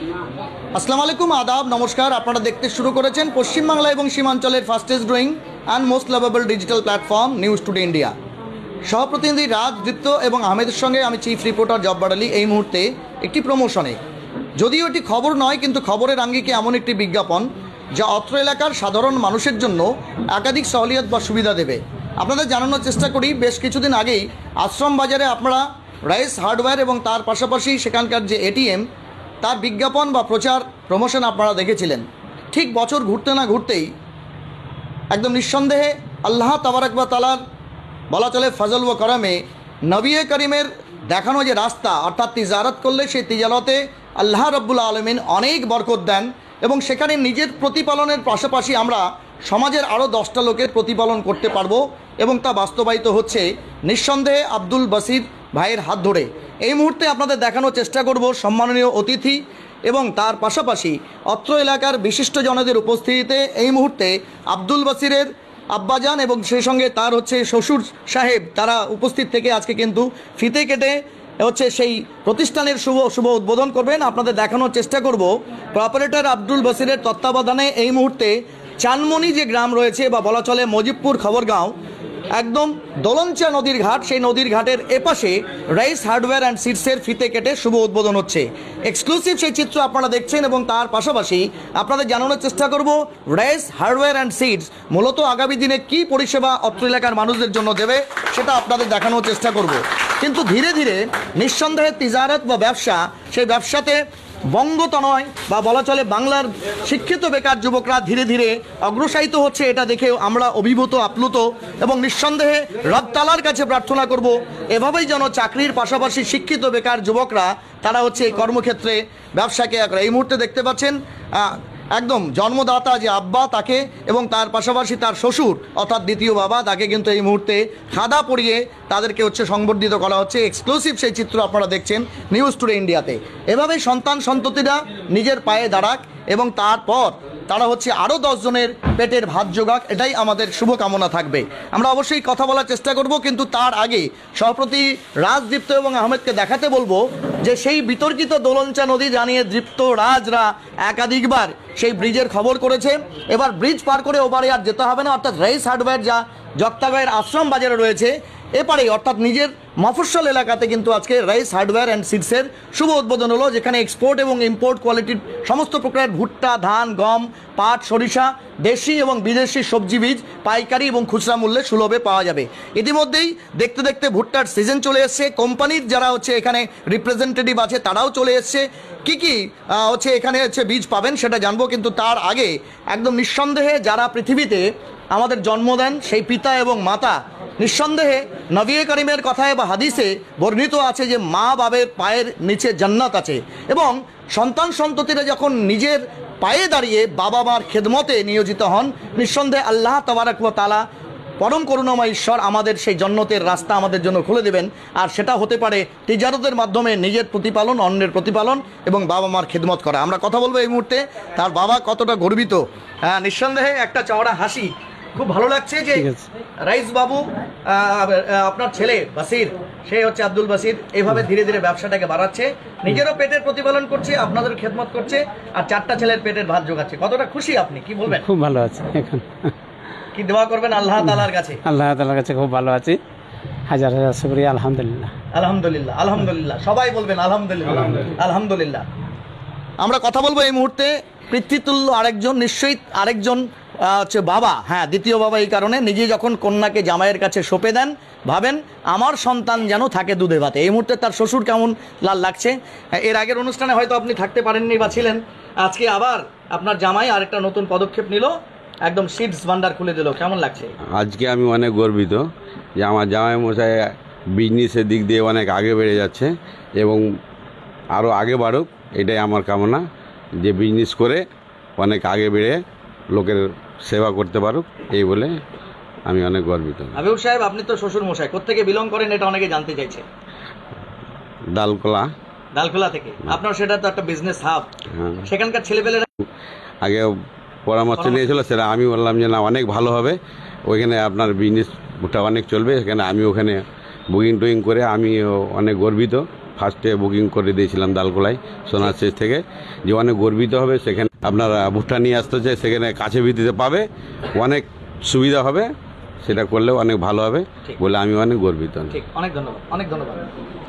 আসসালামু আলাইকুম, আদাব, নমস্কার। আপনারা দেখতে শুরু করেছেন পশ্চিমবাংলা এবং সীমাঞ্চলের fastest growing and most lovable digital platform News Today India. সহপ্রতিনিধি রাজ, দীপ্ত এবং আহমেদের সঙ্গে আমি চিফ রিপোর্টার জব্বার আলী। এই মুহূর্তে একটি প্রমোশনে, যদিও এটি খবর নয়, কিন্তু খবরের আঙ্গিকে এমন একটি বিজ্ঞাপন যা অত্র এলাকার সাধারণ মানুষের জন্য একাধিক সহলিয়ত বা সুবিধা দেবে। আপনাদের জানানোর চেষ্টা করি, বেশ কিছুদিন আগেই আশ্রম বাজারে আপনারা রাইস হার্ডওয়্যার এবং তার পাশাপাশি সেখানকার যে এটিএম, তার বিজ্ঞাপন বা প্রচার প্রমোশন আপনারা দেখেছিলেন। ঠিক বছর ঘুরতে না ঘুরতেই একদম নিঃসন্দেহে আল্লাহ তাবারাক ওয়া তাআলার বলা চলে ফজল ও করমে নবী করিমের দেখানো যে রাস্তা, অর্থাৎ তিজারত করলে সেই তিজারতে আল্লাহ রব্বুল আলমিন অনেক বরকত দেন এবং সেখানে নিজের প্রতিপালনের পাশাপাশি আমরা সমাজের আরও 10টা লোকের প্রতিপালন করতে পারবো এবং তা বাস্তবায়িত হচ্ছে নিঃসন্দেহে আব্দুল বাসির ভাইয়ের হাত ধরে। এই মুহূর্তে আপনাদের দেখানোর চেষ্টা করব সম্মাননীয় অতিথি এবং তার পাশাপাশি অত্র এলাকার বিশিষ্টজনদের উপস্থিতিতে এই মুহূর্তে আব্দুল বাসিরের আব্বাজান এবং সেই সঙ্গে তার শ্বশুর সাহেব, তারা উপস্থিত থেকে আজকে কিন্তু ফিতে কেটে সেই প্রতিষ্ঠানের শুভ উদ্বোধন করবেন। আপনাদের দেখানোর চেষ্টা করব অপারেটর আব্দুল বাসিরের তত্ত্বাবধানে এই মুহূর্তে চানমনি যে গ্রাম রয়েছে বা বলা চলে মজিবপুর খবরগাঁও, একদম দোলনচা নদীর ঘাট, সেই নদীর ঘাটের এপাশে রাইস হার্ডওয়্যার অ্যান্ড সিডসের ফিতে কেটে শুভ উদ্বোধন হচ্ছে। এক্সক্লুসিভ সেই চিত্র আপনারা দেখছেন এবং তার পাশাপাশি আপনাদের জানানোর চেষ্টা করব রাইস হার্ডওয়্যার অ্যান্ড সিডস মূলত আগামী দিনে কী পরিষেবা অত্র এলাকার মানুষদের জন্য দেবে সেটা আপনাদের দেখানোর চেষ্টা করব। কিন্তু ধীরে ধীরে নিঃসন্দেহে তিজারত বা ব্যবসা, সেই ব্যবসাতে বঙ্গতনয় বা বলা চলে বাংলার শিক্ষিত বেকার যুবকরা ধীরে ধীরে অগ্রসায়িত হচ্ছে, এটা দেখেও আমরা অভিভূত আপ্লুত এবং নিঃসন্দেহে রব তাআলার কাছে প্রার্থনা করব এভাবেই যেন চাকরির পাশাপাশি শিক্ষিত বেকার যুবকরা তারা এই কর্মক্ষেত্রে ব্যবসাকে এই মুহূর্তে দেখতে পাচ্ছেন একদম জন্মদাতা যে আব্বা তাকে এবং তার পাশাপাশি তার শ্বশুর অর্থাৎ দ্বিতীয় বাবা তাকে কিন্তু এই মুহূর্তে খাদা পরিয়ে তাদেরকে সংবর্ধিত করা হচ্ছে। এক্সক্লুসিভ সেই চিত্র আপনারা দেখছেন নিউজ টুডে ইন্ডিয়াতে। এভাবেই সন্তান সন্ততিরা নিজের পায়ে দাঁড়াক এবং তারপর তারা আরও 10 জনের পেটের ভাত জোগাক, এটাই আমাদের শুভকামনা থাকবে। আমরা অবশ্যই কথা বলার চেষ্টা করব, কিন্তু তার আগে সহপ্রতি রাজ, দীপ্ত এবং আহমেদকে দেখাতে বলবো যে সেই বিতর্কিত দোলনচা নদী জানিয়ে দীপ্ত রাজরা একাধিকবার সেই ব্রিজের খবর করেছে। এবার ব্রিজ পার করে ওপারে আর যেতে হবে না, অর্থাৎ রাইস হার্ডওয়্যার যা জগতাগাঁয়ের আশ্রম বাজারে রয়েছে এপারে অর্থাৎ নিজের মফস্বল এলাকাতে কিন্তু আজকে রাইস হার্ডওয়্যার অ্যান্ড সিডসের শুভ উদ্বোধন হলো, যেখানে এক্সপোর্ট এবং ইম্পোর্ট কোয়ালিটির সমস্ত প্রকারের ভুট্টা, ধান, গম, পাট, সরিষা, দেশি এবং বিদেশি সবজি বীজ পাইকারি এবং খুচরা মূল্যে সুলভে পাওয়া যাবে। ইতিমধ্যেই দেখতে দেখতে ভুট্টার সিজন চলে এসছে, কোম্পানির যারা এখানে রিপ্রেজেন্টেটিভ আছে তারাও চলে এসছে। কী কী এখানে বীজ পাবেন সেটা জানবো, কিন্তু তার আগে একদম নিঃসন্দেহে যারা পৃথিবীতে আমাদের জন্ম দেন সেই পিতা এবং মাতা, নিঃসন্দেহে নবী করিমের কথায় বা হাদিসে বর্ণিত আছে যে মা বাবের পায়ের নিচে জান্নাত আছে এবং সন্তান সন্ততিরা যখন নিজের পায়ে দাঁড়িয়ে বাবা মার খেদমতে নিয়োজিত হন, নিঃসন্দেহে আল্লাহ তাবারাক ওয়া তাআলা পরম করুণাময় ঈশ্বর আমাদের সেই জান্নাতের রাস্তা আমাদের জন্য খুলে দেবেন। আর সেটা হতে পারে তিজারতের মাধ্যমে নিজের প্রতিপালন, অন্যের প্রতিপালন এবং বাবা মার খেদমত করা। আমরা কথা বলবো এই মুহূর্তে তার বাবা কতটা গর্বিত। হ্যাঁ, নিঃসন্দেহে একটা চওড়া হাসি, খুব ভালো লাগছে যে রাইস বাবু আপনার ছেলে বাসির, সে আব্দুল বাসির, এইভাবে ধীরে ধীরে ব্যবসাটাকে বাড়াচ্ছে, নিজেরও পেটের প্রতিপালন করছে, আপনাদের খেদমত করছে আর 4টা ছেলের পেটের ভাত জোগাচ্ছে। কতটা খুশি আপনি, কি বলবেন? খুব ভালো আছে, এখন কি দোয়া করবেন আল্লাহ তাআলার কাছে? আল্লাহ তাআলার কাছে খুব ভালো আছি, হাজার হাজার শুকরিয়া। আলহামদুলিল্লাহ, আলহামদুলিল্লাহ, আলহামদুলিল্লাহ, সবাই বলবেন আলহামদুলিল্লাহ, আলহামদুলিল্লাহ। আমরা কথা বলবো এই মুহূর্তে পিতৃতুল্য আরেকজন, নিশ্চয়ই আরেকজন বাবা, হ্যাঁ দ্বিতীয় বাবা, এই কারণে নিজে যখন কন্যাকে জামাইয়ের কাছে সঁপে দেন ভাবেন আমার সন্তান যেন থাকে দুধে ভাতে। এই মুহূর্তে তার শ্বশুর কেমন লাল লাগছে। এর আগের অনুষ্ঠানে হয়তো আপনি থাকতে পারেননি বা ছিলেন, আজকে আবার আপনার জামাই আরেকটা নতুন পদক্ষেপ নিল, একদম সিডস ভান্ডার খুলে দিল, কেমন লাগছে? আজকে আমি অনেক গর্বিত যে আমার জামাই মশাই বিজনেসের দিক দিয়ে অনেক আগে বেড়ে যাচ্ছে এবং আরও আগে বাড়ুক, এটাই আমার কামনা, যে বিজনেস করে অনেক আগে বেড়ে লোকের সেবা করতে পারুক, এই বলে আমি অনেক গর্বিত। হাবিব সাহেব, আপনি তো শ্বশুর মশাই, কোত্থেকে বিলং করেন এটা অনেকে জানতে চাইছে। ডালখোলা থেকে। আপনার সেটা তো একটা বিজনেস হাব, সেখানকার ছেলেপেলেরা আগে পরামর্শ নিয়েছিল, সেটা আমি বললাম যে না, অনেক ভালো হবে, ওইখানে আপনার বিজনেসটা অনেক চলবে, সেখানে আমি ওখানে বুকিং টুকিং করে আমি অনেক গর্বিত। ফার্স্টে বুকিং করে দিয়েছিলাম দালকোলায় সোনার শেষ থেকে, যে অনেক গর্বিত হবে। সেখানে আপনারা ভুট্টা নিয়ে আসতে চাই, সেখানে কাছে ভিত্তিতে পাবে, অনেক সুবিধা হবে, সেটা করলেও অনেক ভালো হবে বলে আমি অনেক গর্বিত। ঠিক, অনেক ধন্যবাদ, অনেক ধন্যবাদ।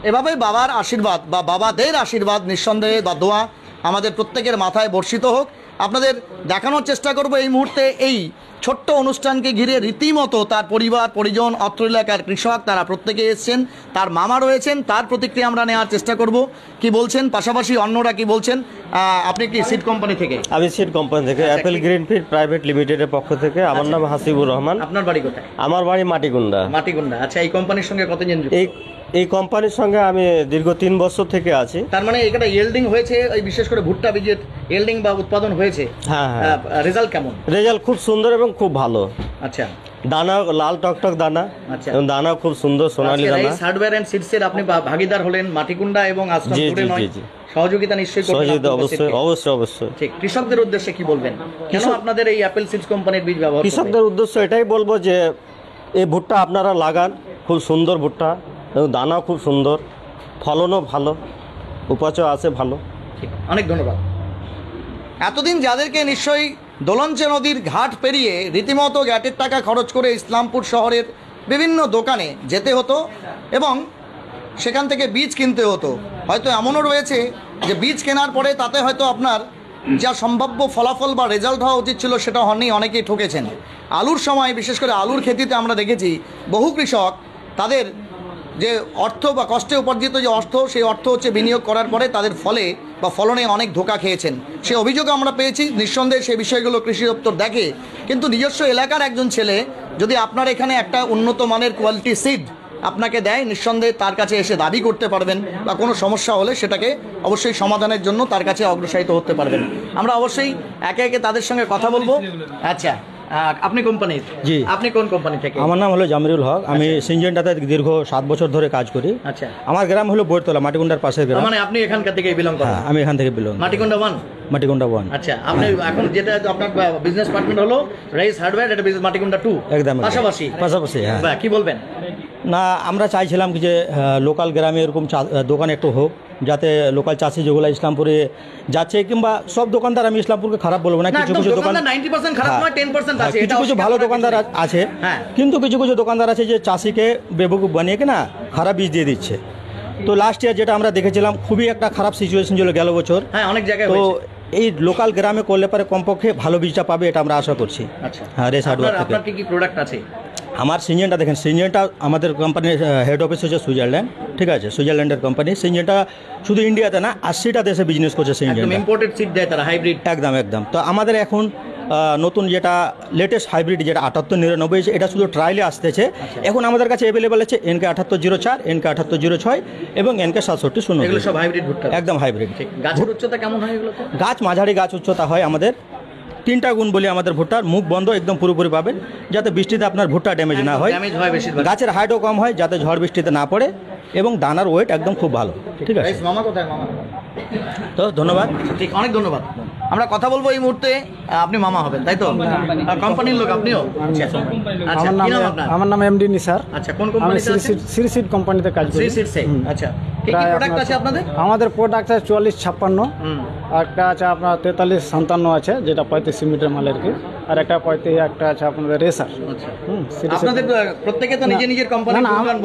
এভাবেই বাবার আশীর্বাদ বা বাবাদের আশীর্বাদ নিঃসন্দেহে বা দোয়া আমাদের প্রত্যেকের মাথায় বর্ষিত হোক। আপনাদের দেখানোর চেষ্টা করব এই মুহূর্তে এই ছোট্ট অনুষ্ঠানকে ঘিরে রীতিমতো তার পরিবার পরিজন, অত্র এলাকার কৃষক, তারা প্রত্যেকে এসছেন, তার মামা রয়েছেন, তার প্রতিক্রিয়া আমরা নেওয়ার চেষ্টা করব। কি বলছেন, পাশাপাশি অন্যরা কি বলছেন। আপনি কি সিড কোম্পানি থেকে? আমি সিড কোম্পানি থেকে, অ্যাপেল গ্রিনফিল্ড প্রাইভেট লিমিটেডের পক্ষ থেকে। আমার নাম হাসিবুর রহমান। আপনার বাড়ি কোথায়? আমার বাড়ি মাটিগুন্ডা। মাটিগুন্ডা। আচ্ছা, এই কোম্পানির সঙ্গে কতদিন যুক্ত? এই কোম্পানির সঙ্গে আমি দীর্ঘ 3 বছর থেকে আছি। তার মানে এখানে ইয়েল্ডিং হয়েছে, এই বিশেষ করে ভুট্টা বীজের ইয়েল্ডিং বা উৎপাদন হয়েছে। হ্যাঁ, রেজাল্ট কেমন? রেজাল্ট খুব সুন্দর এবং খুব ভালো। আচ্ছা, দানা লাল টকটক দানা। আচ্ছা, এবং দানা খুব সুন্দর সোনালী দানা। হার্ডওয়্যার এন্ড সিডসের আপনি ভাগীদার হলেন, মাটিকুন্ডা এবং আশ্রম করে নয়, সহযোগিতা নিশ্চয়ই করবেন। সহযোগিতা অবশ্যই। ঠিক, কৃষকদের উদ্দেশ্যে কি বলবেন? কেন আপনাদের এই অ্যাপেল সিডস কোম্পানির বীজ ব্যবহার? কৃষকদের উদ্দেশ্য এটাই বলবো যে এই ভুট্টা আপনারা লাগান, খুব সুন্দর ভুট্টা এবং দানাও খুব সুন্দর, ফলনও ভালো, উপাচও আছে ভালো। ঠিক, অনেক ধন্যবাদ। এতদিন যাদেরকে নিশ্চয়ই দোলঞ্চে নদীর ঘাট পেরিয়ে রীতিমতো গ্যাটের টাকা খরচ করে ইসলামপুর শহরের বিভিন্ন দোকানে যেতে হতো এবং সেখান থেকে বীজ কিনতে হতো, হয়তো এমনও রয়েছে যে বীজ কেনার পরে তাতে হয়তো আপনার যা সম্ভাব্য ফলাফল বা রেজাল্ট হওয়া উচিত ছিল সেটা হয়নি, অনেকেই ঠকেছেন। আলুর সময়, বিশেষ করে আলুর খেতিতে আমরা দেখেছি বহু কৃষক তাদের যে অর্থ বা কষ্টে উপার্জিত যে অর্থ, সেই অর্থ হচ্ছে বিনিয়োগ করার পরে তাদের ফলে বা ফলনে অনেক ধোঁকা খেয়েছেন। সে অভিযোগ আমরা পেয়েছি। নিঃসন্দেহে সেই বিষয়গুলো কৃষি দপ্তর দেখে, কিন্তু নিজস্ব এলাকার একজন ছেলে যদি আপনার এখানে একটা উন্নত মানের কোয়ালিটি সিড আপনাকে দেয়, নিঃসন্দেহে তার কাছে এসে দাবি করতে পারবেন বা কোনো সমস্যা হলে সেটাকে অবশ্যই সমাধানের জন্য তার কাছে অগ্রসরিত হতে পারবেন। আমরা অবশ্যই একে একে তাদের সঙ্গে কথা বলবো। আচ্ছা, আপনি কোম্পানির? জি। আপনি কোন কোম্পানি থেকে? আমার নাম হলো জামিরুল হক। আমি সিনজেন্টাতে দীর্ঘ 7 বছর ধরে কাজ করি। আচ্ছা, আমার গ্রাম হলো বইরতলা, মাটিকুন্ডার পাশের গ্রাম। মানে আপনি এখানকার থেকে বিলং করেন? হ্যাঁ, আমি এখান থেকে বিলং। মাটিকুন্ডা 1? মাটিকুন্ডা 1। আচ্ছা, আপনি এখন যেটা আপনার বিজনেস পার্টনার হলো রাইস হার্ডওয়্যার, এটা বিজনেস মাটিকুন্ডা 2 একদম পাশাপাশি। হ্যাঁ। বাহ, কি বলবেন? না, আমরা চাইছিলাম কি যে লোকাল গ্রামে এরকম দোকান একটু হোক, যাতে লোকাল চাষি যেগুলো ইসলামপুরে যাচ্ছে, কিংবা সব দোকানদার, আমি ইসলামপুরকে খারাপ বলবো না, কিছু কিছু দোকান 90% খারাপ নয়, 10% আছে। কিছু কিছু ভালো দোকানদার আছে, হ্যাঁ। কিন্তু কিছু কিছু দোকানদার আছে যে চাষিকে বেবকুফ বানিয়ে কিনা খারাপ বীজ দিয়ে দিচ্ছে। তো লাস্ট ইয়ার যেটা আমরা দেখেছিলাম, খুবই একটা খারাপ সিচুয়েশন ছিল গেল বছর। হ্যাঁ, অনেক জায়গায় তো হয়েছে। এই লোকাল গ্রামে করলে পরে কমপক্ষে ভালো বীজটা পাবে, এটা আমরা আশা করছি। আচ্ছা, হ্যাঁ, রেস হার্ডওয়্যার থেকে। আপনার কি প্রোডাক্ট আছে? আমার সিনজেন্টা দেখেন, সিনজেন্টা আমাদের কোম্পানির হেড অফিস হচ্ছে সুইজারল্যান্ড। ঠিক আছে, সুইজারল্যান্ডের কোম্পানি। সিনজেন্টা শুধু ইন্ডিয়াতে না, 80টা দেশে বিজনেস করছে একদম সিনজেন্টা। ইম্পোর্টেড সিড দেয় তারা, হাইব্রিড। একদম। তো আমাদের এখন নতুন যেটা লেটেস্ট হাইব্রিড যেটা 7899, এটা শুধু ট্রায়ালে আসতেছে। এখন আমাদের কাছে অ্যাভেলেবেল আছে NK 7804, NK 7806 এবং NK 6700। এগুলো সব হাইব্রিড ভুট্টা? একদম হাইব্রিড। গাছের উচ্চতা কেমন হয় এগুলোতে? গাছ মাঝারি গাছ উচ্চতা হয় আমাদের। 3টা গুণ বলি আমাদের ভুট্টার, মুখ বন্ধ একদম পুরোপুরি পাবেন, যাতে বৃষ্টিতে আপনার ভুট্টা ড্যামেজ না হয়। ড্যামেজ হয় বেশিরভাগ। গাছের হাইটও কম হয়, যাতে ঝড় বৃষ্টিতে না পড়ে, এবং দানার ওয়েট একদম খুব ভালো। ঠিক আছে, মামা কোথায়? মামা তো ধন্যবাদ। ঠিক, অনেক ধন্যবাদ। আমরা কথা বলবো এই মুহূর্তে। আপনি মামা হবেন, তাই তো? কোম্পানির লোক আপনিও? আচ্ছা, কি নাম আপনার? আমার নাম এমডি নিসার। আচ্ছা, কোন কোম্পানিতে আছেন? সিড কোম্পানিতে কাজ করি। সিডসে। আচ্ছা, কি কি প্রোডাক্ট আছে আপনাদের? আমাদের প্রোডাক্ট আছে 4456, একটা আছে আপনার 4357 আছে, যেটা 35 মিটার মালের কি, আর একটা 35, একটা আছে আপনাদের রেসার। আচ্ছা, আপনাদের প্রত্যেকে তো নিজে নিজের কোম্পানি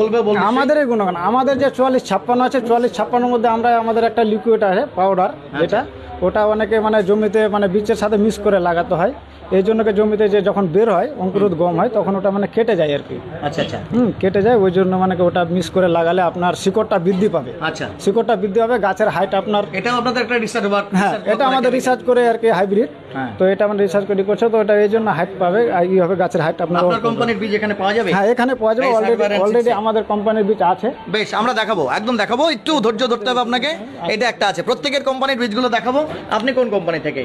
বলবে। আমাদেরই গুণগান। আমাদের যে 4456 আছে, 4456 মধ্যে আমরা আমাদের একটা লিকুইড আছে পাউডার, যেটা ওটা অনেকে মানে জমিতে মানে বীজের সাথে মিক্স করে লাগাতে হয়। এই জন্য জমিতে যে যখন বের হয়, অঙ্কুরোদ গম হয়, তখন ওটা মানে কেটে যায় আর কি। আচ্ছা আচ্ছা, কেটে যায়। ওই জন্য মানে ওটা মিক্স করে লাগালে আপনার শিকড়টা বৃদ্ধি পাবে। আচ্ছা, শিকড়টা বৃদ্ধি হবে, গাছের হাইট আপনার। এটা আপনাদের একটা রিসার্চ ওয়ার্ক? হ্যাঁ, এটা আমাদের রিসার্চ করে আর কি, হাইব্রিড। তো এটা আমরা রিসার্চ করে করছে, তো এটা এই জন্য হাইট পাবে, এই হবে গাছের হাইট আপনার। আপনার কোম্পানির বীজ এখানে পাওয়া যাবে? হ্যাঁ, এখানে পাওয়া যাবে। অলরেডি আমাদের কোম্পানির বীজ আছে। বেশ, আমরা দেখাবো, একদম দেখাবো। একটু ধৈর্য ধরতে হবে আপনাকে। এটা একটা আছে, প্রত্যেকের কোম্পানির বীজগুলো দেখাবো। আপনি কোন কোম্পানি থেকে?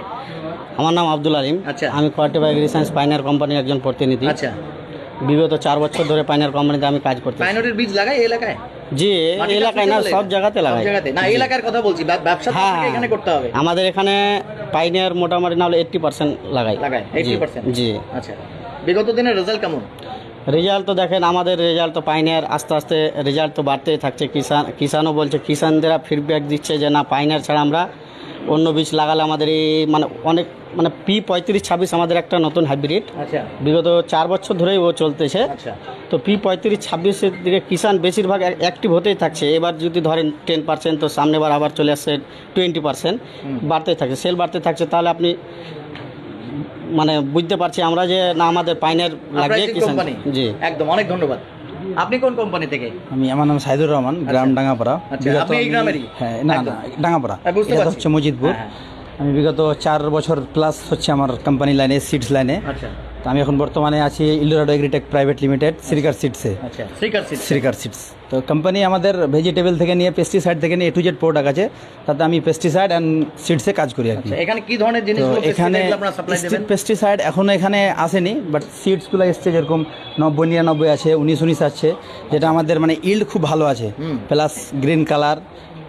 আমার নাম আব্দুল আলিম। আচ্ছা, আমি কোয়ার্টিভ এগ্রিসায়েন্স পাইনার কোম্পানির একজন প্রতিনিধি। আচ্ছা, বিগত 4 বছর ধরে পাইনার কোম্পানিতে আমি কাজ করতে। পাইনারের বীজ লাগাই এই এলাকায়? জি, এই এলাকায় না, সব জায়গাতে লাগাই। না, এই এলাকার কথা বলছি, ব্যবসা এখানে করতে হবে। আমাদের এখানে পাইনার মোটামুটি না হলে 80% লাগাই। 80%? জি। আচ্ছা, বিগত দিনের রেজাল্ট কেমন? রেজাল্ট তো দেখেন, আমাদের রেজাল্ট তো পাইনিয়ার আস্তে আস্তে রেজাল্ট তো বাড়তেই থাকছে। কিষানও বলছে, কিষানদেরা ফিডব্যাক দিচ্ছে যে না, পাইনিয়ার ছাড়া আমরা অন্য বীজ লাগালে আমাদের এই মানে অনেক মানে P3526 আমাদের একটা নতুন হাইব্রিড, আচ্ছা বিগত 4 বছর ধরেই ও চলতেছে। আচ্ছা তো P3526-এর দিকে কিষান বেশিরভাগ অ্যাক্টিভ হতেই থাকছে। এবার যদি ধরেন 10%, তো সামনেবার আবার চলে আসছে 20%, বাড়তেই থাকছে, সেল বাড়তে থাকছে। তাহলে আপনি মানে বুঝতে পারছি আমরা যে না, আমাদের পাইনিয়ার লাগে কিষান। কোম্পানি জি, একদম, অনেক ধন্যবাদ। আপনি কোন কোম্পানি থেকে? আমার নাম সাইদুর রহমান, গ্রাম ডাঙ্গাপাড়া। আচ্ছা, আপনি এই গ্রামেরই? হ্যাঁ, না না, ডাঙ্গাপাড়া, হ্যাঁ, বুঝতে এটা পারছি। হচ্ছে মজিদপুর। হ্যাঁ, আমি বিগত 4 বছর প্লাস হচ্ছে আমার কোম্পানি লাইনে, সিডস লাইনে। আচ্ছা তো আমি এখন বর্তমানে আছি ইলোরাডো এগ্রিটেক প্রাইভেট লিমিটেড, শ্রীকার সিডসে। আচ্ছা, শ্রীকার সিড। শ্রীকার সিডস তো কোম্পানি আমাদের ভেজিটেবল থেকে নিয়ে পেস্টিসাইড থেকে নিয়ে A to Z প্রোডাক্ট আছে, তাতে আমি পেস্টিসাইড অ্যান্ড সিডসে কাজ করি আর কি। আচ্ছা, এখানে কি ধরনের তো জিনিসগুলো এখানে আপনারা সাপ্লাই দেবেন? পেস্টিসাইড এখনো এখানে আসেনি, বাট সিডসগুলো এসছে, যেরকম 90-99 আছে, 19-19 আছে, যেটা আমাদের মানে ইল্ড খুব ভালো আছে, প্লাস গ্রিন কালার,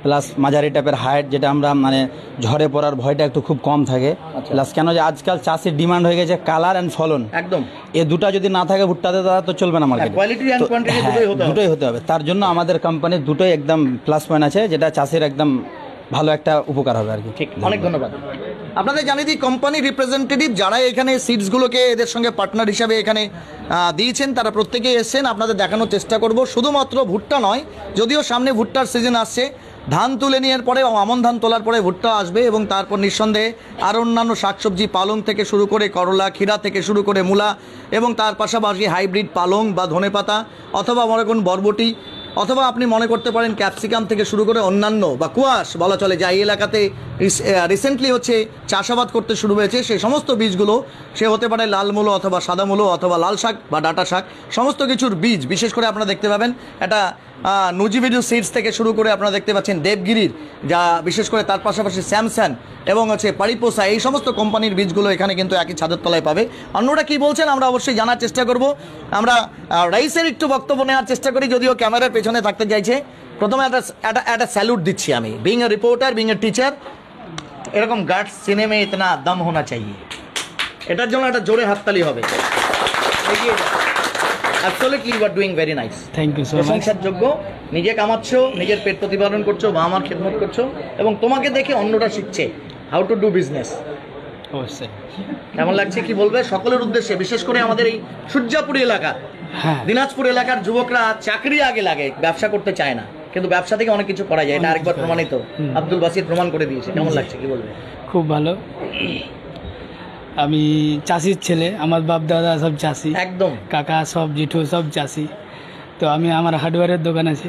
প্লাস মাঝারি টাইপের হাইট, যেটা আমরা মানে ঝড়ে পড়ার ভয়টা একটু খুব কম থাকে। প্লাস কেন যে আজকাল চাষের ডিমান্ড হয়ে গেছে কালার অ্যান্ড ফলন, একদম এই দুটো যদি না থাকে ভুট্টাতে, তারা তো চলবে না মার্কেটে। কোয়ালিটি এন্ড কোয়ান্টিটি দুটোই হতে হবে। তার জন্য আমাদের কোম্পানির দুটোই একদম প্লাস পয়েন্ট আছে, যেটা চাষের একদম ভালো একটা উপকার হবে আর কি। ঠিক, অনেক ধন্যবাদ। আপনাদের জানিয়ে দিই, কোম্পানি রিপ্রেজেন্টেটিভ যারা এখানে সিডসগুলোকে এদের সঙ্গে পার্টনার হিসাবে এখানে দিয়েছেন, তারা প্রত্যেকেই এসেছেন। আপনাদের দেখানোর চেষ্টা করব, শুধুমাত্র ভুট্টা নয়, যদিও সামনে ভুট্টার সিজন আসছে, ধান তুলে নেওয়ার পরে, আমন ধান তোলার পরে ভুট্টা আসবে, এবং তারপর নিঃসন্দেহে আর অন্যান্য শাকসবজি, পালং থেকে শুরু করে করলা, ক্ষীরা থেকে শুরু করে মূলা, এবং তার পাশাপাশি হাইব্রিড পালং বা ধনেপাতা, অথবা মনে করুন বরবটি, অথবা আপনি মনে করতে পারেন ক্যাপসিকাম থেকে শুরু করে অন্যান্য বা কুয়াশ বলা চলে, যা এই এলাকাতে রিসেন্টলি হচ্ছে চাষাবাদ করতে শুরু হয়েছে, সেই সমস্ত বীজগুলো, সে হতে পারে লাল মূলো অথবা সাদা মূলো অথবা লাল শাক বা ডাঁটা শাক, সমস্ত কিছুর বীজ বিশেষ করে আপনারা দেখতে পাবেন। এটা নুজিভিডিও সিডস থেকে শুরু করে আপনারা দেখতে পাচ্ছেন দেবগিরির, যা বিশেষ করে, তার পাশাপাশি স্যামসাং এবং হচ্ছে পারিপোসা, এই সমস্ত কোম্পানির বীজগুলো এখানে কিন্তু একই ছাদের তলায় পাবে। অন্যরা কি বলছেন আমরা অবশ্যই জানার চেষ্টা করব। আমরা রাইসের একটু বক্তব্য নেওয়ার চেষ্টা করি, যদিও ক্যামেরার পেছনে থাকতে চাইছে। প্রথমে একটা স্যালুট দিচ্ছি আমি, being a reporter, being a teacher, এরকম গার্ড সিনেমে ইতনা দম হোনা চাইয়ে, এটার জন্য একটা জোরে হাততালি হবে। Absolutely you are doing very nice, thank you so much. প্রশংসার যোগ্য। নিজে কামাচ্ছ, নিজের পেট প্রতিপালন করছো, বা আমার খেদমত করছো, এবং তোমাকে দেখে অন্যরা শিখছে হাউ টু ডু বিজনেস। অবশ্যই। কেমন লাগছে কি বলবে সকলের উদ্দেশ্যে, বিশেষ করে আমাদের এই সূর্যাপুর এলাকা, হ্যাঁ, দিনাজপুর এলাকার যুবকরা চাকরি আগে লাগে, ব্যবসা করতে চায় না, কিন্তু ব্যবসা থেকে অনেক কিছু করা যায়, এটা আরেকবার প্রমাণিত। আব্দুল বাসির প্রমাণ করে দিয়েছে। কেমন লাগছে কি বলবে? খুব ভালো। আমি চাষির ছেলে, আমার বাপ দাদা সব চাষি, একদম, কাকা সব জেঠু সব চাষি। তো আমি, আমার হার্ডওয়্যারের দোকান আছে,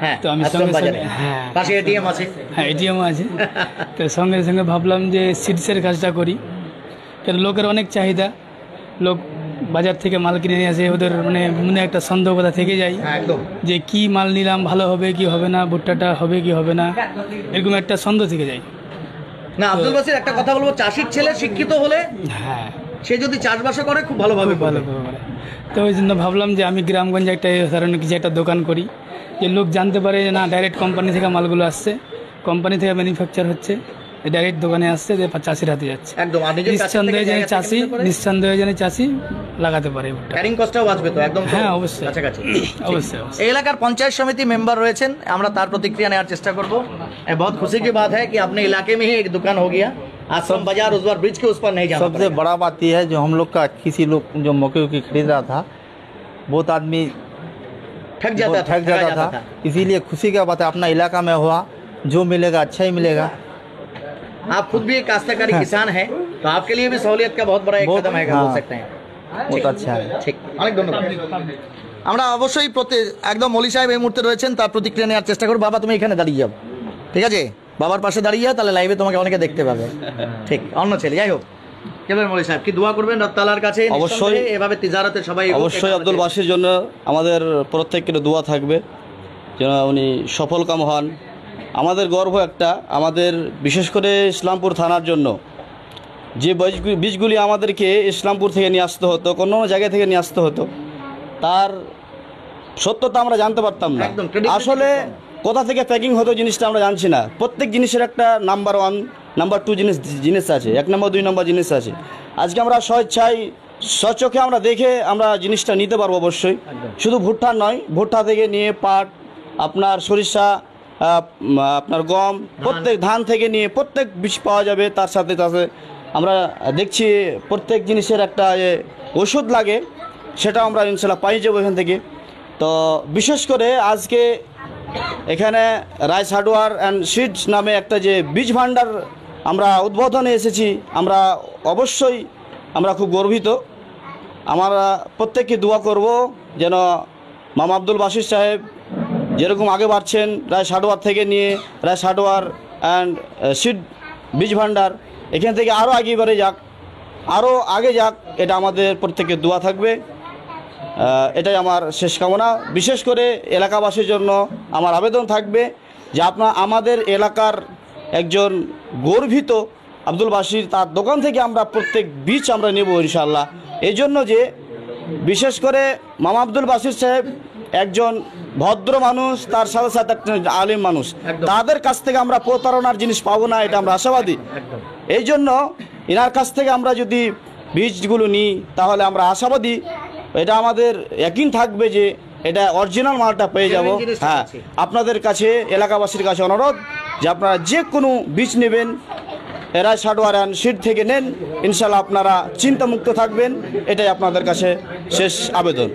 হ্যাঁ, তো আমি আশ্রম সঙ্গে বাজারে। সঙ্গে, হ্যাঁ, পাশে এটিএম আছে। হ্যাঁ, এটিএমও আছে। তো সঙ্গে সঙ্গে ভাবলাম যে সিডসের কাজটা করি, কেন লোকের অনেক চাহিদা, লোক বাজার থেকে মাল কিনে নিয়ে আসে, ওদের মানে মনে একটা সন্দেহ কথা থেকে যায় হ্যাঁ, একদম, যে কি মাল নিলাম, ভালো হবে কি হবে না, ভুট্টাটা হবে কি হবে না, এরকম একটা সন্দেহ থেকে যায়। না, আব্দুল বাসির একটা কথা বলবো, চাষির ছেলে শিক্ষিত হলে হ্যাঁ, সে যদি চাষবাসও করে খুব ভালোভাবে খুব ভালো করবে। করে। তো ওই জন্য ভাবলাম যে আমি গ্রামগঞ্জে একটা এই ধরনের কিছু একটা দোকান করি, যে লোক জানতে পারে যে না, ডাইরেক্ট কোম্পানি থেকে মালগুলো আসছে, কোম্পানি থেকে ম্যানুফ্যাকচার হচ্ছে, ডাইরেক্ট দোকানে আসছে, যে চাষির হাতে যাচ্ছে। একদম, আর নিজের নিঃসন্দেহে যেন চাষি লাগাতে পারে ভুট্টা। ক্যারিং কস্টটাও বাঁচবে তো একদম। হ্যাঁ, অবশ্যই, কাছাকাছি। অবশ্যই। এই এলাকার পঞ্চায়েত সমিতি মেंबर রয়েছেন, আমরা তার প্রতিক্রিয়া নেওয়ার চেষ্টা করব। बहुत खुशी की बात है कि अपने इलाके में ही एक दुकान हो गया, आश्रम बाजार उस बार ब्रिज के उस पर नहीं जाना सबसे बड़ा बात यह है, जो हम लोग का किसी लोग जो मौके की खरीद रहा था, बहुत आदमी ठग जाता था। इसीलिए खुशी का बात है, अपना इलाका में हुआ, जो मिलेगा अच्छा ही मिलेगा। आप खुद भी एक काश्तकारी किसान हैं, तो आपके लिए भी सहूलियत का बहुत बड़ा एक बहुत- कदम है, बोल हाँ। सकते हैं। बहुत अच्छा है। ঠিক, অনেক ধন্যবাদ। আমরা অবশ্যই একদম মলি সাহেব এই মুহূর্তে রয়েছেন, তার প্রতিক্রিয়া নেওয়ার চেষ্টা করব। বাবা, তুমি এখানে দাঁড়িয়ে যাও, ঠিক আছে? বাবার পাশে দাঁড়িয়ে যাও, তাহলে লাইভে তোমাকে অনেকে দেখতে পাবে। ঠিক, অন্য ছেলে, যাই হোক। কেবল মলি সাহেব কি দোয়া করবেন রব তাআলার কাছে? অবশ্যই। নিঃসন্দেহে এভাবে তিজারতে সবাই এগোক, অবশ্যই এটা আব্দুল বাসির জন্য আমাদের প্রত্যেকের দোয়া থাকবে, যেন উনি সফলকাম হন। আমাদের গর্ব একটা, আমাদের বিশেষ করে ইসলামপুর থানার জন্য যে বীজগুলি আমাদেরকে ইসলামপুর থেকে নিয়ে আসতে হতো, কোনো জায়গা থেকে নিয়ে আসতে হতো, তার সত্যতা আমরা জানতে পারতাম না। একদম, credibility আসলে কোথা থেকে প্যাকিং হতো জিনিসটা আমরা জানছি না। প্রত্যেক জিনিসের একটা নাম্বার 1, নাম্বার 2 জিনিস আছে, 1 নম্বর 2 নম্বর জিনিস আছে। আজকে আমরা স্বেচ্ছায় স্বচোখে আমরা দেখে আমরা জিনিসটা নিতে পারবো অবশ্যই। শুধু ভুট্টা নয়, ভুট্টা থেকে নিয়ে পাট, আপনার সরিষা, আপনার গম, প্রত্যেক ধান থেকে নিয়ে প্রত্যেক বীজ পাওয়া যাবে। তার সাথে সাথে আমরা দেখছি প্রত্যেক জিনিসের একটা ওষুধ লাগে, সেটাও আমরা ইনশাল্লাহ পাই যাবো এখান থেকে। তো বিশেষ করে আজকে এখানে রাইস হার্ডওয়্যার অ্যান্ড সিডস নামে একটা যে বীজ ভাণ্ডার আমরা উদ্বোধনে এসেছি, আমরা অবশ্যই আমরা খুব গর্বিত। আমরা প্রত্যেককে দোয়া করব যেন মামা আব্দুল বাসির সাহেব যেরকম আগে বাড়ছেন রাইস হার্ডওয়্যার থেকে নিয়ে রাইস হার্ডওয়্যার অ্যান্ড সিড বীজ ভাণ্ডার এখান থেকে আরও এগিয়ে যাক, আরও আগে যাক, এটা আমাদের প্রত্যেকের দোয়া থাকবে। এটাই আমার শেষ কামনা। বিশেষ করে এলাকাবাসীর জন্য আমার আবেদন থাকবে যে আমাদের এলাকার একজন গর্বিত আব্দুল বাসির, তার দোকান থেকে আমরা প্রত্যেক বীজ আমরা নেব ইনশাআল্লাহ। এই জন্য যে বিশেষ করে মামা আব্দুল বাসির সাহেব একজন ভদ্র মানুষ, তার সাথে সাথে একজন আলিম মানুষ, তাদের কাছ থেকে আমরা প্রতারণার জিনিস পাবো না, এটা আমরা আশাবাদী। এই জন্য এনার কাছ থেকে আমরা যদি বীজগুলো নিই তাহলে আমরা আশাবাদী, এটা আমাদের ইয়াকিন থাকবে যে এটা অরিজিনাল মালটা পেয়ে যাব। হ্যাঁ, আপনাদের কাছে এলাকাবাসীর কাছে অনুরোধ যে আপনারা যে কোনো বীজ নেবেন রাইস হার্ডওয়্যার অ্যান্ড সিড থেকে নেন, ইনশাল্লাহ আপনারা চিন্তামুক্ত থাকবেন। এটাই আপনাদের কাছে শেষ আবেদন।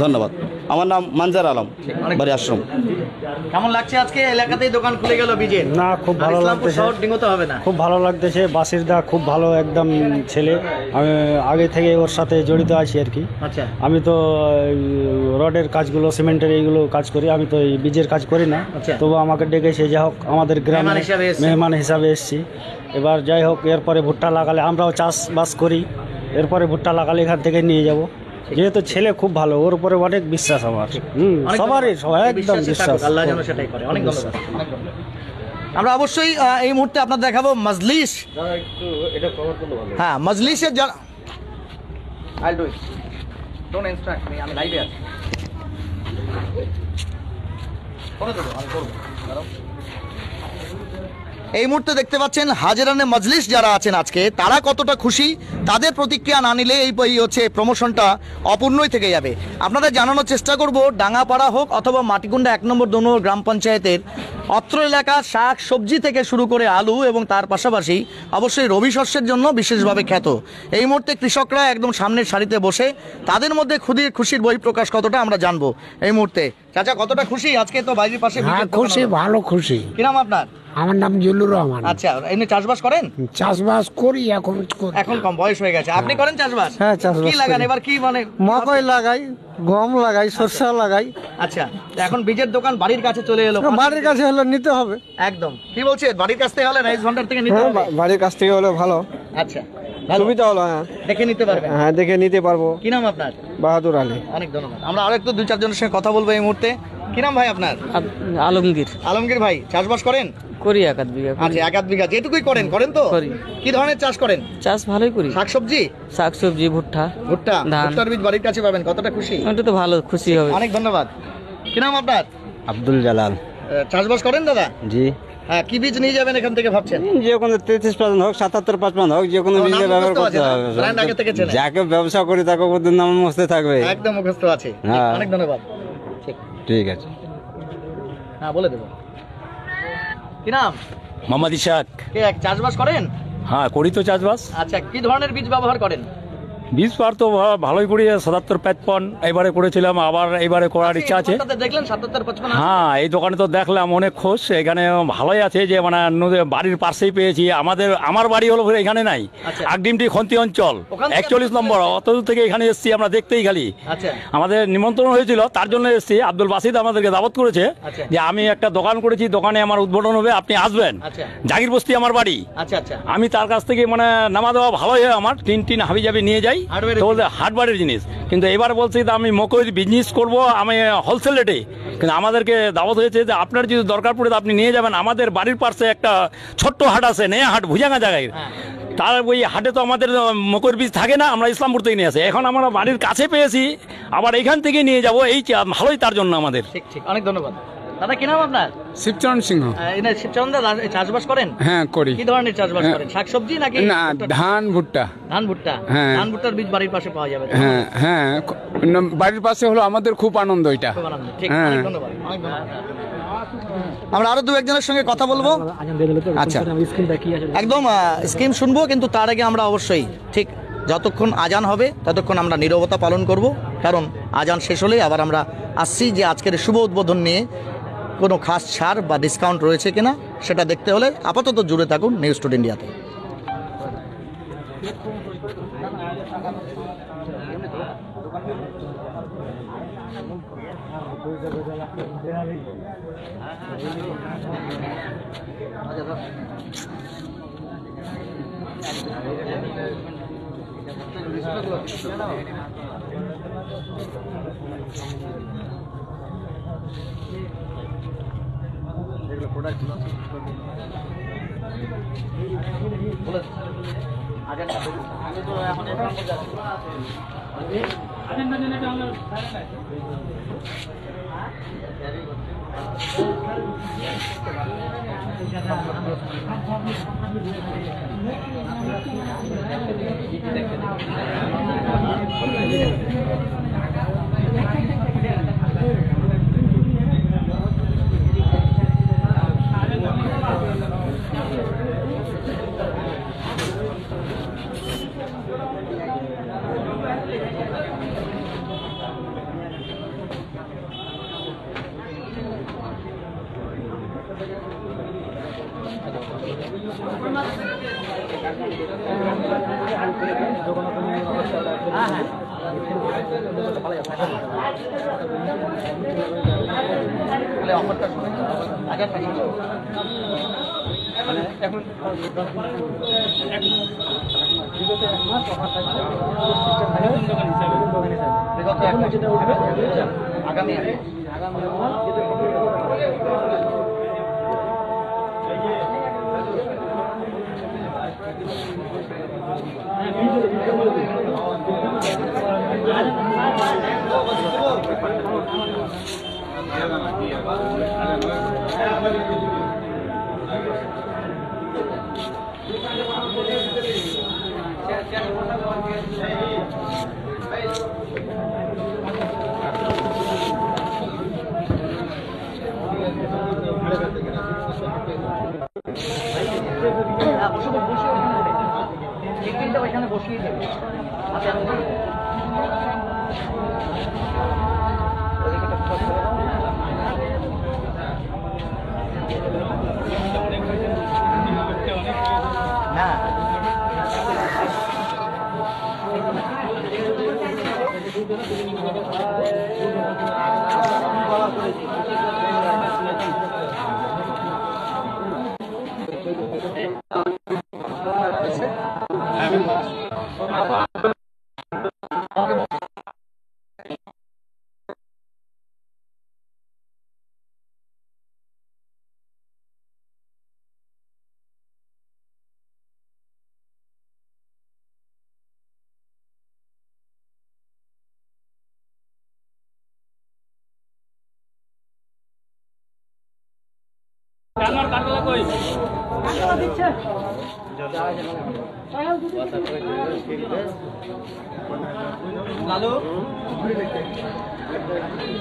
ধন্যবাদ। আমার নাম মানজার আলম, বাড়ি আশ্রম। কেমন লাগছে আজকে এলাকাতেই দোকান খুলে গেল বীজের? না, খুব ভালো লাগতেছে, শহর ডিঙ্গোতে হবে না, খুব ভালো লাগতেছে। বাসির দা খুব ভালো একদম ছেলে, আমি আগে থেকে ওর সাথে জড়িত আছি আর কি। আচ্ছা, আমি তো রডের কাজগুলো, সিমেন্টের এইগুলো কাজ করি, আমি তো এই বীজের কাজ করি না। তবু আমাকে ডেকেছে, যাই হোক আমাদের গ্রামে মেহমান হিসাবে এসেছি। এবার যাই হোক, এরপরে ভুট্টা লাগালে, আমরাও চাষবাস করি, এরপরে ভুট্টা লাগালে এখান থেকে নিয়ে যাব। যেহেতু ছেলে খুব ভালো, ওর উপরে অনেক বিশ্বাস আমার, সবারই সবাই একদম বিশ্বাস। আল্লাহ যেন সেটাই করে। অনেক ধন্যবাদ। আমরা অবশ্যই এই মুহূর্তে আপনাদের দেখাবো মজলিস। হ্যাঁ, মজলিসের যারা I do it, don't instruct me, আমি লাইভে আছি, করে দেবো, আমি করবো। এই মুহূর্তে দেখতে পাচ্ছেন হাজেরানে মজলিস যারা আছেন আজকে, তারা কতটা খুশি, তাদের প্রতিক্রিয়া না নিলে এই হচ্ছে প্রমোশনটা অপূর্ণই থেকে যাবে। আপনাদের জানানোর চেষ্টা করব, ডাঙ্গাপাড়া হোক অথবা মাটিকুন্ডা 1 নম্বর 2 নম্বর গ্রাম পঞ্চায়েতের অত্র এলাকার শাক সবজি থেকে শুরু করে আলু এবং তার পাশাপাশি অবশ্যই রবি শস্যের জন্য বিশেষভাবে খ্যাত। এই মুহূর্তে কৃষকরা একদম সামনের সারিতে বসে, তাদের মধ্যে খুশির বহিঃপ্রকাশ কতটা আমরা জানবো এই মুহূর্তে। চাচা, কতটা খুশি আজকে? তো বাইরের পাশে খুশি, ভালো খুশি। কি নাম আপনার? আমার নাম জুলুর রহমান। আচ্ছা, এমনি চাষবাস করেন? চাষবাস করি, এখন কম বয়স হয়ে গেছে। আপনি করেন চাষবাস? হ্যাঁ, চাষবাস কি লাগান এবার? কি মানে মকই লাগাই, গম লাগাই, সরষা লাগাই। আচ্ছা, এখন বীজের দোকান বাড়ির কাছে চলে এলো। বাড়ির কাছে হলে নিতে হবে একদম। কি বলছে, বাড়ির কাছ থেকে হলে রাইস ভান্ডার থেকে নিতে হবে? বাড়ির কাছ থেকে হলে ভালো। আচ্ছা, সুবিধা হলো। হ্যাঁ, দেখে নিতে পারবেন। হ্যাঁ, দেখে নিতে পারবো। কি নাম আপনার? বাহাদুর আলী। অনেক ধন্যবাদ। আমরা আরো একটু 2-4 জনের সঙ্গে কথা বলবো এই মুহূর্তে। কি নাম ভাই আপনার? আলমগীর। আলমগীর ভাই, চাষবাস করেন? করি 1 বিঘা। আচ্ছা, 1 বিঘা যেটুকুই করেন তো? করি। কি ধরনের চাষ করেন? চাষ ভালোই করি। শাকসবজি? শাকসবজি, ভুট্টা, ভুট্টার বীজ বাড়ির কাছে পাবেন, কতটা খুশি? ওটা তো ভালো, খুশি হবে। অনেক ধন্যবাদ। কি নাম আপনার? আব্দুল জালাল। চাষবাস করেন দাদা? জি। হ্যাঁ, কি বীজ নিয়ে যাবেন এখান থেকে ভাবছেন? যে কোনো 33% হোক, 77-55 হোক, যে কোনো বীজে ব্যবহার করতে হবে। আগে থেকে চেনেন? যাকে ব্যবসা করি তাকে ওদের নাম মুখস্থ থাকবে। একদম মুখস্থ আছে। অনেক ধন্যবাদ। ঠিক আছে। হ্যাঁ, বলে দেবো। কি নাম? মোহাম্মদ ইশাক। চাষবাস করেন? হ্যাঁ, করি তো চাষবাস। আচ্ছা, কি ধরনের বীজ ব্যবহার করেন? বীজ পার তো ভালোই করি, 77-55 এবারে করেছিলাম, আবার এবারে করার ইচ্ছা আছে। দেখলেন 77-55? হ্যাঁ, এই দোকানে তো দেখলাম অনেক খোঁজ, এখানে ভালোই আছে, যে মানে বাড়ির পাশেই পেয়েছি। আমার বাড়ি হলো এখানে নাই, আগডিমটি খন্তি অঞ্চল 41 নম্বর, অত দূর থেকে এখানে এসেছি আমরা দেখতেই খালি। আমাদের নিমন্ত্রণ হয়েছিল, তার জন্য এসেছি। আব্দুল বাসিদ আমাদেরকে দাওয়াত করেছে যে আমি একটা দোকান করেছি, দোকানে আমার উদ্বোধন হবে, আপনি আসবেন। জাগির বস্তি আমার বাড়ি। আমি তার কাছ থেকে মানে নামা দেওয়া ভালোই হয়, আমার টিন হাবি যাবি নিয়ে যাই, হাটবারের জিনিস। কিন্তু এবার বলছি যে আমি মকইর বিজনেস করব, আমি হোলসেল রেটে। কিন্তু আমাদেরকে দাওয়াত হয়েছে যে আপনার যদি দরকার পড়ে আপনি নিয়ে যাবেন। আমাদের বাড়ির পাশে একটা ছোট্ট হাট আছে, নেয়া হাট, ভুজাঙ্গা জায়গায়। তার ওই হাটে তো আমাদের মকইর বীজ থাকে না, আমরা ইসলামপুর থেকে নিয়ে আসি। এখন আমরা বাড়ির কাছে পেয়েছি, আবার এখান থেকে নিয়ে যাব, এই ভালোই তার জন্য আমাদের। ঠিক ঠিক, অনেক ধন্যবাদ। দাদা কি নাম আপনার? শিবচরণ সিংহ। এখানে শিবচরণ দা চাষবাস করেন? হ্যাঁ করি। কি ধরনের চাষবাস করেন? শাকসবজি নাকি? না, ধান ভুট্টা। ধান ভুট্টা। হ্যাঁ। ধান ভুট্টার বীজ বাড়ির পাশে পাওয়া যাবে। হ্যাঁ হ্যাঁ, বাড়ির পাশে হলো আমাদের খুব আনন্দ এটা। খুব আনন্দ। ঠিক, হ্যাঁ। অনেক ধন্যবাদ, অনেক ধন্যবাদ। আমরা আরো দু একজনের সঙ্গে কথা বলবো। আচ্ছা, একদম স্কিম শুনবো, কিন্তু তার আগে আমরা অবশ্যই ঠিক যতক্ষণ আজান হবে ততক্ষণ আমরা নীরবতা পালন করব, কারণ আজান শেষ হলেই আবার আমরা আসছি যে আজকের শুভ উদ্বোধন নিয়ে কোনো খাস ছাড় বা ডিসকাউন্ট রয়েছে কিনা সেটা দেখতে হলে আপাতত জুড়ে থাকুন নিউজ টুডে ইন্ডিয়াতে।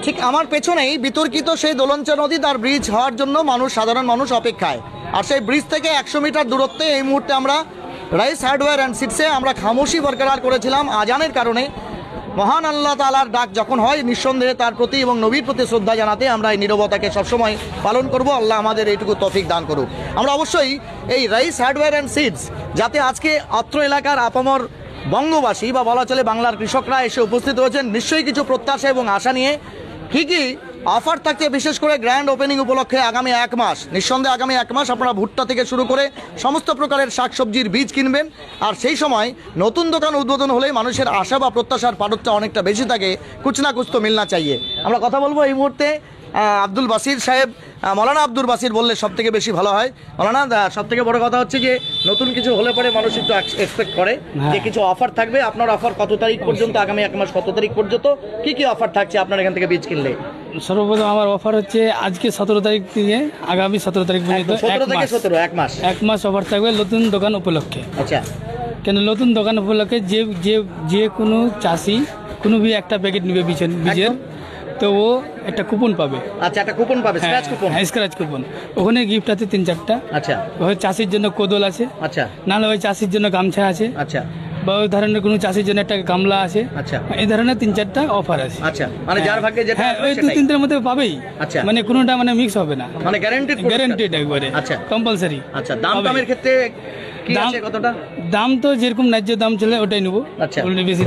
ঠিক আমার পেছনেই বিতর্কিত সেই দোলনচা নদী, তার ব্রিজ হওয়ার জন্য সাধারণ মানুষ অপেক্ষায়। আর সেই ব্রিজ থেকে 100 মিটার দূরত্বে এই মুহূর্তে আমরা রাইস হার্ডওয়্যার অ্যান্ড সিডসে আমরা খামোশি বরকরার করেছিলাম আজানের কারণে। মহান আল্লাহ তাআলার ডাক যখন হয় নিঃসন্দেহে তার প্রতি এবং নবীর প্রতি শ্রদ্ধা জানাতে আমরা এই নীরবতাকে সবসময় পালন করব। আল্লাহ আমাদের এইটুকু তৌফিক দান করুক। আমরা অবশ্যই এই রাইস হার্ডওয়্যার অ্যান্ড সিডস, যাতে আজকে অত্র এলাকার আপামর বঙ্গবাসী বা বলা চলে বাংলার কৃষকরা এসে উপস্থিত হয়েছেন নিশ্চয়ই কিছু প্রত্যাশা এবং আশা নিয়ে। কী কী অফার থাকছে বিশেষ করে গ্র্যান্ড ওপেনিং উপলক্ষে আগামী 1 মাস, নিঃসন্দেহে আগামী 1 মাস আপনারা ভুট্টা থেকে শুরু করে সমস্ত প্রকারের শাকসবজির বীজ কিনবেন। আর সেই সময় নতুন দোকান উদ্বোধন হলেই মানুষের আশা বা প্রত্যাশার পারদটা অনেকটা বেশি থাকে। কুছ না কুছ তো মিলনা চাইয়ে। আমরা কথা বলবো এই মুহূর্তে আব্দুল বাসির সাহেব, মৌলানা আব্দুল বাসির বললে সব থেকে বেশি ভালো হয়। মৌলানা, সব থেকে বড় কথা হচ্ছে যে নতুন কিছু হলে পরে মানুষ একটু এক্সপেক্ট করে যে কিছু অফার থাকবে। আপনার অফার কত তারিখ পর্যন্ত, আগামী 1 মাস কত তারিখ পর্যন্ত কি কি অফার থাকছে আপনার এখান থেকে বীজ কিনলে? সর্বপ্রথম আমার অফার হচ্ছে আজকে 17 তারিখ থেকে আগামী 17 তারিখ পর্যন্ত 17 থেকে 17 এক মাস অফার থাকবে নতুন দোকান উপলক্ষে। আচ্ছা, কেন নতুন দোকান উপলক্ষে যে কোনো চাষি কোনো भी একটা প্যাকেট নেবে বীজের, তো ও একটা কুপন পাবে। আচ্ছা, একটা কুপন পাবে, স্ক্র্যাচ কুপন। হ্যাঁ, স্ক্র্যাচ কুপন। ওখানে গিফট আছে 3-4টা। আচ্ছা, ওই চাষির জন্য কোদল আছে। আচ্ছা, নাহলে ওই চাষির জন্য গামছা আছে। আচ্ছা, বা ওই ধরনের কোনো চাষির জন্য একটা গামলা আছে। আচ্ছা, এই ধরনের 3-4টা অফার আছে। আচ্ছা, মানে যার ভাগ্যে যেটা, হ্যাঁ, ওই 2-3টার মধ্যে পাবেই। আচ্ছা, মানে কোনোটা মানে মিক্স হবে না, মানে গ্যারান্টেড একবারে। আচ্ছা, কম্পালসারি। আচ্ছা, দামের ক্ষেত্রে কি আছে, কতটা দাম? তো যেরকম ন্যায্য দাম চলে ওটাই নেবো। আচ্ছা,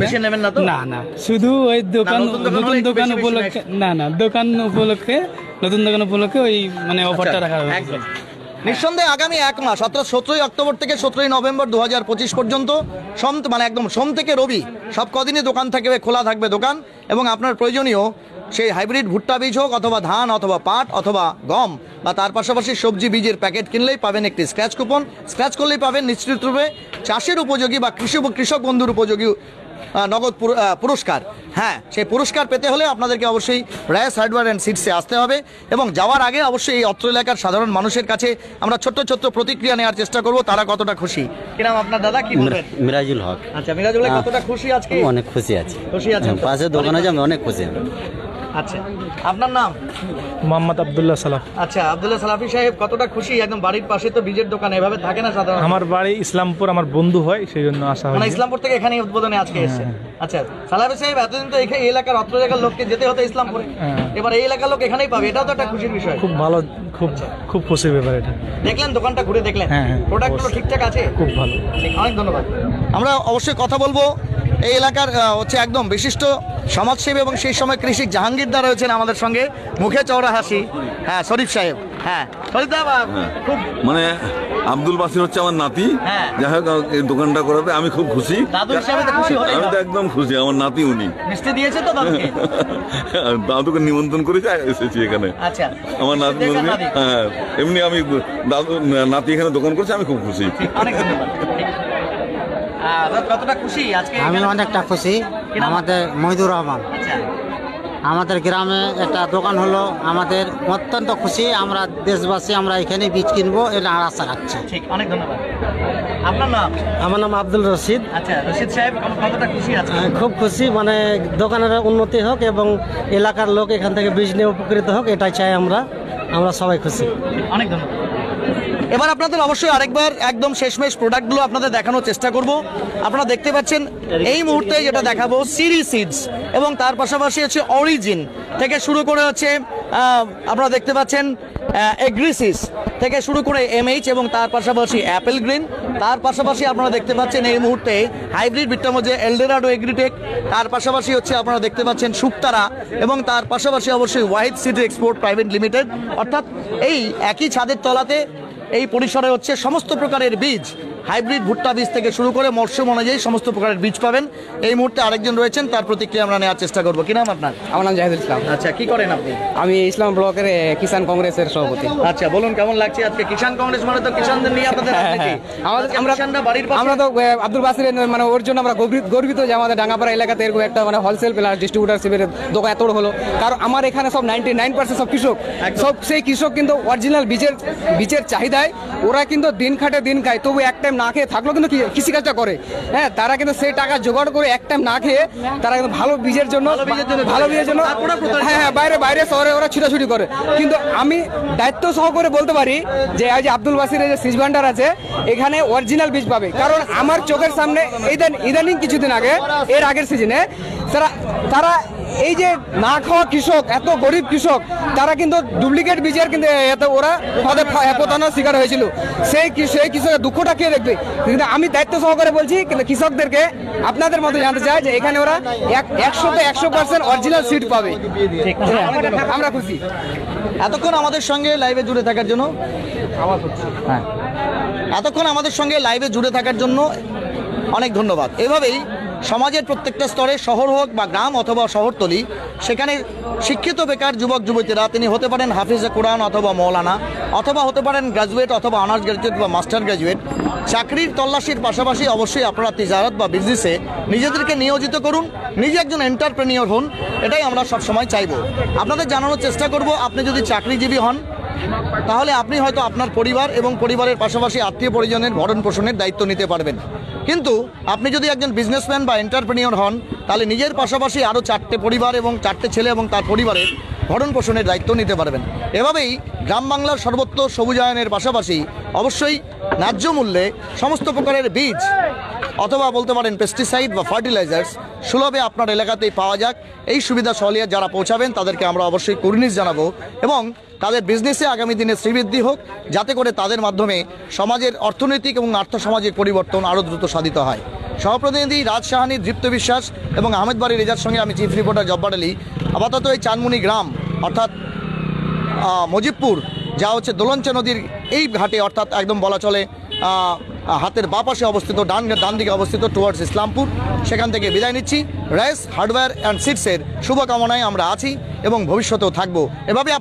বেশি নেবেন না তো? না, শুধু ওই দোকান, নতুন দোকান উপলক্ষে, দোকান উপলক্ষে, নতুন দোকান উপলক্ষে ওই মানে অফারটা রাখা হবে। একদম নিঃসন্দেহে আগামী 1 মাস অর্থাৎ 17ই অক্টোবর থেকে 17ই নভেম্বর 2025 পর্যন্ত মানে একদম সোম থেকে রবি সব কদিনই দোকান থাকবে, খোলা থাকবে দোকান। এবং আপনার প্রয়োজনীয় সেই হাইব্রিড ভুট্টা বীজ হোক, অথবা ধান, অথবা পাট, অথবা গম, বা তার পাশাপাশি সবজি বীজের প্যাকেট কিনলেই পাবেন একটি স্ক্র্যাচ কুপন। স্ক্র্যাচ করলেই পাবেন নিশ্চিতরূপে চাষের উপযোগী বা কৃষক বন্ধুর উপযোগী নগদ পুরস্কার। হ্যাঁ, সেই পুরস্কার পেতে হলে আপনাদেরকে অবশ্যই রায়াস হার্ডওয়্যার অ্যান্ড সিডসে আসতে হবে। এবং যাওয়ার আগে অবশ্যই এই অত্র এলাকার সাধারণ মানুষের কাছে আমরা ছোট্ট প্রতিক্রিয়া নেওয়ার চেষ্টা করব, তারা কতটা খুশি। কি নাম আপনার দাদা, কি বলবেন? মিরাজুল হক। আচ্ছা, মিরাজুল ভাই কতটা খুশি আজকে? অনেক খুশি আছি। খুশি আছেন? পাশে দোকানে যাই, আমি অনেক খুশি। আচ্ছা, আপনার নাম? মোহাম্মদ আব্দুল্লাহ সালাফ। আচ্ছা, আব্দুল্লাহ সালাফি সাহেব কতটা খুশি? একদম বাড়ির পাশে তো বীজের দোকান, এভাবে থাকে না সাধারণত। আমার বাড়ি ইসলামপুর, আমার বন্ধু হয়, সেই জন্য আসা হয়। মানে ইসলামপুর থেকে এখানে উদ্বোধনে আজকে এসেছে। আচ্ছা, সালাফি সাহেব এতদিন তো এই এলাকার অত্র এলাকার লোককে যেতে হতো ইসলামপুরে, এবার এই এলাকার লোক এখানেই পাবে, এটাও তো একটা খুশির বিষয়। খুব ভালো, খুব খুশির ব্যাপার এটা। দেখলেন দোকানটা ঘুরে দেখলেন, প্রোডাক্টগুলো ঠিকঠাক আছে? খুব ভালো। অনেক ধন্যবাদ। আমরা অবশ্যই কথা বলবো এই এলাকার হচ্ছে একদম বিশিষ্ট সমাজসেবী এবং সেই সময় কৃষি জাহাঙ্গীরদা রয়েছেন আমাদের সঙ্গে, মুখে চওড়া হাসি। হ্যাঁ, শরীফ সাহেব। হ্যাঁ, শরীফ দা, খুব মানে আব্দুল বাসির হচ্ছে আমার নাতি। যাই হোক, এই দোকানটা করাতে আমি খুব খুশি। দাদু হিসেবে তো খুশি হলেই আমি তো একদম খুশি, আমার নাতি উনি। মিষ্টি দিয়েছে তো দাদুকে? দাদুকে নিমন্ত্রণ করেছে, এসেছি এখানে। আচ্ছা, আমার নাতি। হ্যাঁ, এমনি আমি দাদু নাতি এখানে দোকান করছে, আমি খুব খুশি। অনেক ধন্যবাদ। কতটা খুশি আজকে? আমি অনেকটা খুশি। আমাদের মহিদুর রহমান, আমাদের গ্রামে একটা দোকান হলো, আমাদের অত্যন্ত খুশি। আমরা দেশবাসী আমরা এখানে বীজ কিনবো এটা আশা রাখছি। ঠিক, অনেক ধন্যবাদ। আপনার নাম? আমার নাম আব্দুল রশিদ। আচ্ছা, রশিদ সাহেব কতটা খুশি আজকে? খুব খুশি, মানে দোকানের উন্নতি হোক এবং এলাকার লোক এখান থেকে বীজ নিয়ে উপকৃত হোক, এটাই চাই আমরা সবাই খুশি। অনেক ধন্যবাদ। এবার আপনাদের অবশ্যই আরেকবার একদম শেষমেশ প্রোডাক্টগুলো আপনাদের দেখানোর চেষ্টা করব। আপনারা দেখতে পাচ্ছেন এই মুহূর্তে যেটা দেখাবো সিরি সিডস, এবং তার পাশাপাশি হচ্ছে অরিজিন থেকে শুরু করে হচ্ছে আপনারা দেখতে পাচ্ছেন এগ্রিসিস থেকে শুরু করে এমএইচ, এবং তার পাশাপাশি অ্যাপেল গ্রিন। তার পাশাপাশি আপনারা দেখতে পাচ্ছেন এই মুহূর্তে হাইব্রিড বিটটার মধ্যে এলডোরাডো এগ্রিটেক। তার পাশাপাশি হচ্ছে আপনারা দেখতে পাচ্ছেন শুকতারা, এবং তার পাশাপাশি অবশ্যই Wahid seed export private limited. অর্থাৎ এই একই ছাদের তলাতে এই পরিসরে হচ্ছে সমস্ত প্রকারের বীজ, হাইব্রিড ভুট্টা বীজ থেকে শুরু করে মরশুম অনুযায়ী সমস্ত প্রকারের বীজ পাবেন। এই মুহূর্তে আরেকজন রয়েছেন, তার প্রতিক্রিয়া আমরা নেওয়ার চেষ্টা করবো। কি নাম আপনার? আমার নাম জাহিদুল ইসলাম। আচ্ছা, কি করেন আপনি? আমি ইসলাম ব্লকের কিষাণ কংগ্রেসের সভাপতি। আচ্ছা, বলুন কেমন লাগছে আজকে? কিষাণ কংগ্রেস মানে তো কিষাণদের নিয়ে আপনাদের রাজনীতি। আমরা তো আব্দুল বাসির মানে ওর জন্য আমরা গর্বিত যে আমাদের ডাঙ্গাপাড়া এলাকাতে এরকম একটা মানে হোলসেল প্লাস ডিস্ট্রিবিউটারশিপের দোকান এত হলো। কারণ আমার এখানে সব 99% সব কৃষক, সব সেই কৃষক কিন্তু অরিজিনাল বীজের চাহিদায় ওরা কিন্তু দিন খাটে দিন খায়, তবু এক টাইম না খেয়ে থাকলেও কিন্তু কৃষিকাজটা করে। হ্যাঁ, তারা কিন্তু সেই টাকা জোগাড় করে এক টাইম না খেয়ে তারা কিন্তু ভালো বীজের জন্য হ্যাঁ বাইরে শহরে ওরা ছুটাছুটি করে। কিন্তু আমি দায়িত্ব সহকারে বলতে পারি যে আজ আব্দুল বাসির যে সিজ ভান্ডার আছে, এখানে অরিজিনাল বীজ পাবে। কারণ আমার চোখের সামনে ইদানিং কিছুদিন আগে, এর আগের সিজনে তারা এই যে না খাওয়া কৃষক, এত গরিব কৃষক, তারা কিন্তু ডুপ্লিকেট বীজের কিন্তু ওরা প্রতারণার শিকার হয়েছিল। সেই কৃষকের দুঃখটা কে দেখবে? কিন্তু আমি দায়িত্ব সহকারে বলছি, কিন্তু কৃষকদেরকে আপনাদের মধ্যে জানতে চাই যে এখানে ওরা 100% অরিজিনাল সিড পাবে। আমরা খুশি। এতক্ষণ আমাদের সঙ্গে লাইভে জুড়ে থাকার জন্য অনেক ধন্যবাদ। এভাবেই সমাজের প্রত্যেকটা স্তরে, শহর হোক বা গ্রাম অথবা শহরতলি, সেখানে শিক্ষিত বেকার যুবক যুবতীরা তিনি হতে পারেন হাফিজে কোরআন অথবা মৌলানা, অথবা হতে পারেন গ্র্যাজুয়েট অথবা অনার্স গ্র্যাজুয়েট বা মাস্টার গ্র্যাজুয়েট। চাকরির তল্লাশির পাশাপাশি অবশ্যই আপনারা তিজারত বা বিজনেসে নিজেদেরকে নিয়োজিত করুন, নিজে একজন এন্টারপ্রেনিয়র হন, এটাই আমরা সবসময় চাইব। আপনাদের জানানোর চেষ্টা করব, আপনি যদি চাকরিজীবী হন তাহলে আপনি হয়তো আপনার পরিবার এবং পরিবারের পাশাপাশি আত্মীয় পরিজনের ভরণ পোষণের দায়িত্ব নিতে পারবেন, কিন্তু আপনি যদি একজন বিজনেসম্যান বা এন্টারপ্রেনিয়র হন তাহলে নিজের পাশাপাশি আরও 4টে পরিবার এবং 4টে ছেলে এবং তার পরিবারের ভরণ পোষণের দায়িত্ব নিতে পারবেন। এভাবেই গ্রাম বাংলার সর্বত্র সবুজায়নের পাশাপাশি অবশ্যই ন্যায্য মূল্যে সমস্ত প্রকারের বীজ অথবা বলতে পারেন পেস্টিসাইড বা ফার্টিলাইজার্স সুলভে আপনার এলাকাতেই পাওয়া যাক, এই সুবিধা সহলিয়া যারা পৌঁছাবেন তাদেরকে আমরা অবশ্যই কুর্নিশ জানাবো এবং তাদের বিজনেসে আগামী দিনে শ্রীবৃদ্ধি হোক, যাতে করে তাদের মাধ্যমে সমাজের অর্থনৈতিক এবং আর্থসামাজিক পরিবর্তন আরও দ্রুত সাধিত হয়। সহপ্রতিনিধি রাজ সাহানি, দীপ্ত বিশ্বাস এবং আহমেদ বাড়ি রেজার সঙ্গে আমি চিফ রিপোর্টার জব্বার আলী। আপাতত এই চানমুনি গ্রাম অর্থাৎ মজিবপুর যা হচ্ছে দোলঞ্চা নদীর এই ঘাটে, অর্থাৎ একদম বলা চলে হাতের বাঁ পাশে অবস্থিত, ডান দিকে অবস্থিত টুয়ার্ডস ইসলামপুর, সেখান থেকে বিদায় নিচ্ছি। রাইস হার্ডওয়্যার অ্যান্ড সিডসের শুভকামনায় আমরা আছি এবং ভবিষ্যতেও থাকবো। এভাবে